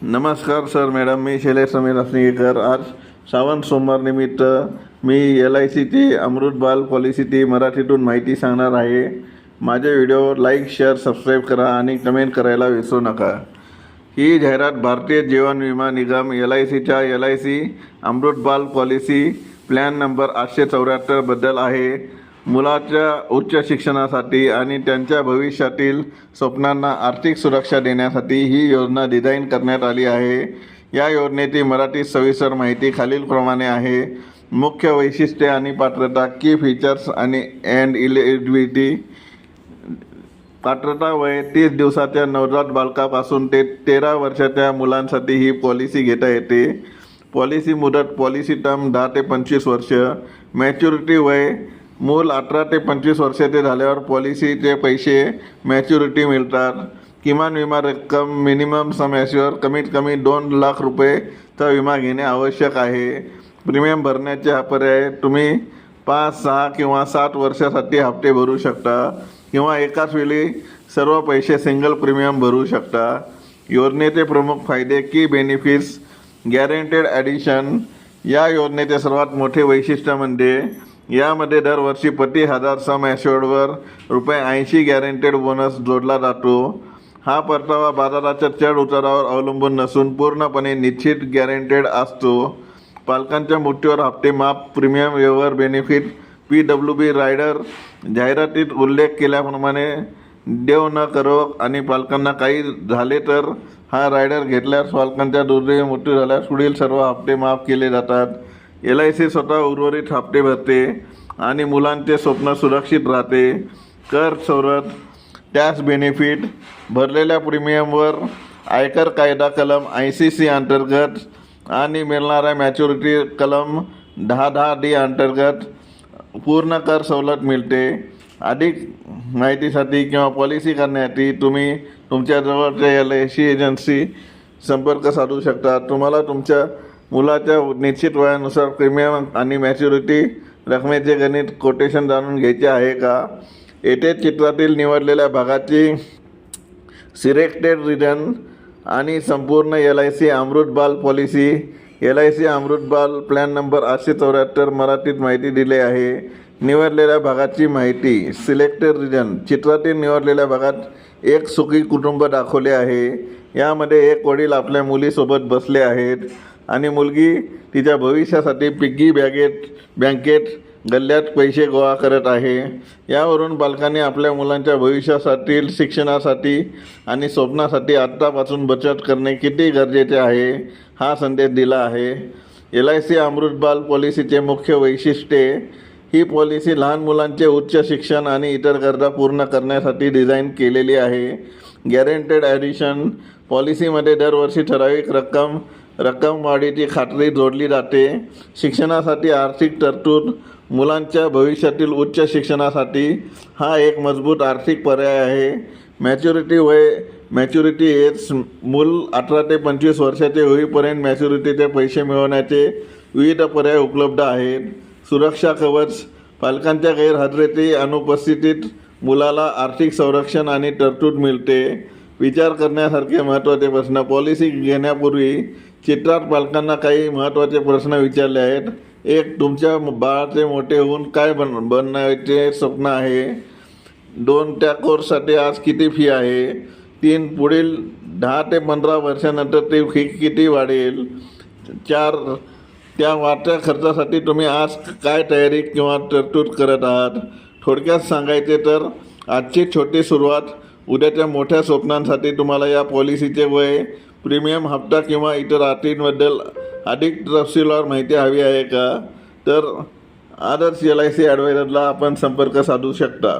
नमस्कार sir madam, मी शैलेश समीर असनिकेकर। आज श्रावण सोमवार निमित्त मी LICची अमृतबाल पॉलिसीची मराठीतून माहिती सांगणार आहे। माझे व्हिडिओ लाईक, शेअर, सबस्क्राईब करा आणि कमेंट करायला विसरू नका। ही जाहिरात भारतीय जीवन विमा निगम LICच्या LIC Amritbal policy plan number 874 बद्दल आहे। मुलाच्या उच्च शिक्षणासाठी आणि त्यांच्या भविष्यातील स्वप्नांना आर्थिक सुरक्षा देण्यासाठी ही योजना डिझाईन करण्यात आली आहे। या योजनेची मराठी सविस्तर माहिती खालीलप्रमाणे आहे। मुख्य वैशिष्ट्ये आणि पात्रता, की फीचर्स आणि एलिजिबिलिटी। पात्रता वय 30 दिवसाच्या नवजात बालकापासून ते 13 वर्षाच्या मुलांसाठी ही पॉलिसी घेता येते। पॉलिसी मुदत, पॉलिसी टर्म 10 ते 25 वर्ष। मॅच्युरिटी वय, मूल 18 ते 25 वर्षाचे झाल्यावर पॉलिसीचे पैसे मॅच्युरिटी मिळतात। किमान विमा रक्कम, मिनिमम सम ॲश्युअर, कमीत कमी 2 लाख रुपयेचा विमा घेणे आवश्यक आहे। प्रीमियम भरण्याचे हा पर्याय, तुम्ही 5, 6 किंवा 7 वर्षासाठी हप्ते भरू शकता किंवा एकाच वेळी सर्व पैसे सिंगल प्रीमियम भरू शकता। योजनेचे प्रमुख फायदे, की बेनिफिट्स, गॅरंटेड ॲडिशन। या योजनेचे सर्वात मोठे वैशिष्ट्य म्हणजे यामध्ये दरवर्षी प्रति 1000 सम ॲश्युअर्डवर ₹80 गॅरंटेड बोनस जोडला जातो। हा परतावा बाजाराच्या चढ उतारावर अवलंबून नसून पूर्णपणे निश्चित गॅरंटेड असतो। पालकांच्या मृत्यूवर हप्ते माफ, प्रीमियम वेवर बेनिफिट, PWB रायडर। जाहिरातीत उल्लेख केल्याप्रमाणे देव न करो आणि पालकांना काही झाले तर हा रायडर घेतल्यास पालकांच्या दुर्दैवी मृत्यू झाल्यास पुढील सर्व हप्ते माफ केले जातात। LIC स्वतः उर्वरित हप्ते भरते आणि मुलांचे स्वप्न सुरक्षित राहते। कर सवलत, टॅक्स बेनिफिट, भरलेल्या प्रीमियमवर आयकर कायदा कलम 80C अंतर्गत आणि मिळणाऱ्या मॅच्युरिटी कलम 1010D अंतर्गत पूर्ण कर सवलत मिळते। अधिक माहितीसाठी किंवा पॉलिसी करण्यासाठी तुम्ही तुमच्या जवळच्या LIC एजन्सी संपर्क साधू शकता। तुम्हाला तुमच्या मुलाच्या निश्चित वयानुसार प्रीमियम आणि मॅच्युरिटी रकमेचे गणित कोटेशन जाणून घ्यायचे आहे का? येथे चित्रातील निवडलेल्या भागाची सिलेक्टेड रिजन आणि संपूर्ण LIC Amritbal policy, LIC Amritbal plan number 874 मराठीत माहिती दिली आहे। निवडलेल्या भागाची माहिती, सिलेक्टेड रिजन। चित्रातील निवडलेल्या भागात एक सुखी कुटुंब दाखवले आहे। यामध्ये एक वडील आपल्या मुलीसोबत बसले आहेत आणि मुलगी तिच्या भविष्यासाठी पिग्गी बँकेत गल्ल्यात पैसे गोळा करत आहे। यावरून पालकांनी आपल्या मुलांच्या भविष्यासाठी, शिक्षणासाठी आणि स्वप्नासाठी आत्तापासून बचत करणे किती गरजेचे आहे हा संदेश दिला आहे। LIC अमृतबाल पॉलिसीचे मुख्य वैशिष्ट्ये, ही पॉलिसी लहान मुलांचे उच्च शिक्षण आणि इतर गरजा पूर्ण करण्यासाठी डिझाईन केलेली आहे। गॅरंटेड ॲडिशन, पॉलिसीमध्ये दरवर्षी ठराविक रक्कम वाढीची खात्री जोडली जाते। शिक्षणासाठी आर्थिक तरतूद, मुलांच्या भविष्यातील उच्च शिक्षणासाठी हा एक मजबूत आर्थिक पर्याय आहे। मॅच्युरिटी वय, मॅच्युरिटी एज, मूल 18 ते 25 वर्षाचे होईपर्यंत मॅच्युरिटीचे पैसे मिळवण्याचे विविध पर्याय उपलब्ध आहेत। सुरक्षा कवच, पालकांच्या गैरहजेरीत अनुपस्थितीत मुलाला आर्थिक संरक्षण आणि तरतूद मिळते। विचार करण्यासारखे महत्त्वाचे प्रश्न, पॉलिसी घेण्यापूर्वी चित्रात पालकांना काही महत्त्वाचे प्रश्न विचारले आहेत। 1. तुमच्या बाळाचे मोठे होऊन काय बनण्याचे स्वप्न आहे? 2. त्या कोर्ससाठी आज किती फी आहे? 3. पुढील 10 ते 15 वर्षानंतर ती फी किती वाढेल? 4. त्या वाढत्या खर्चासाठी तुम्ही आज काय तयारी किंवा तरतूद करत आहात? थोडक्यात सांगायचे तर आजची छोटी सुरुवात उद्याच्या मोठ्या स्वप्नांसाठी। तुम्हाला या पॉलिसीचे वय, प्रीमियम, हप्ता किंवा इतर अटींबद्दल अधिक तपशीलवार माहिती हवी आहे का? तर आदर्श LIC ॲडवायझरला आपण संपर्क साधू शकता।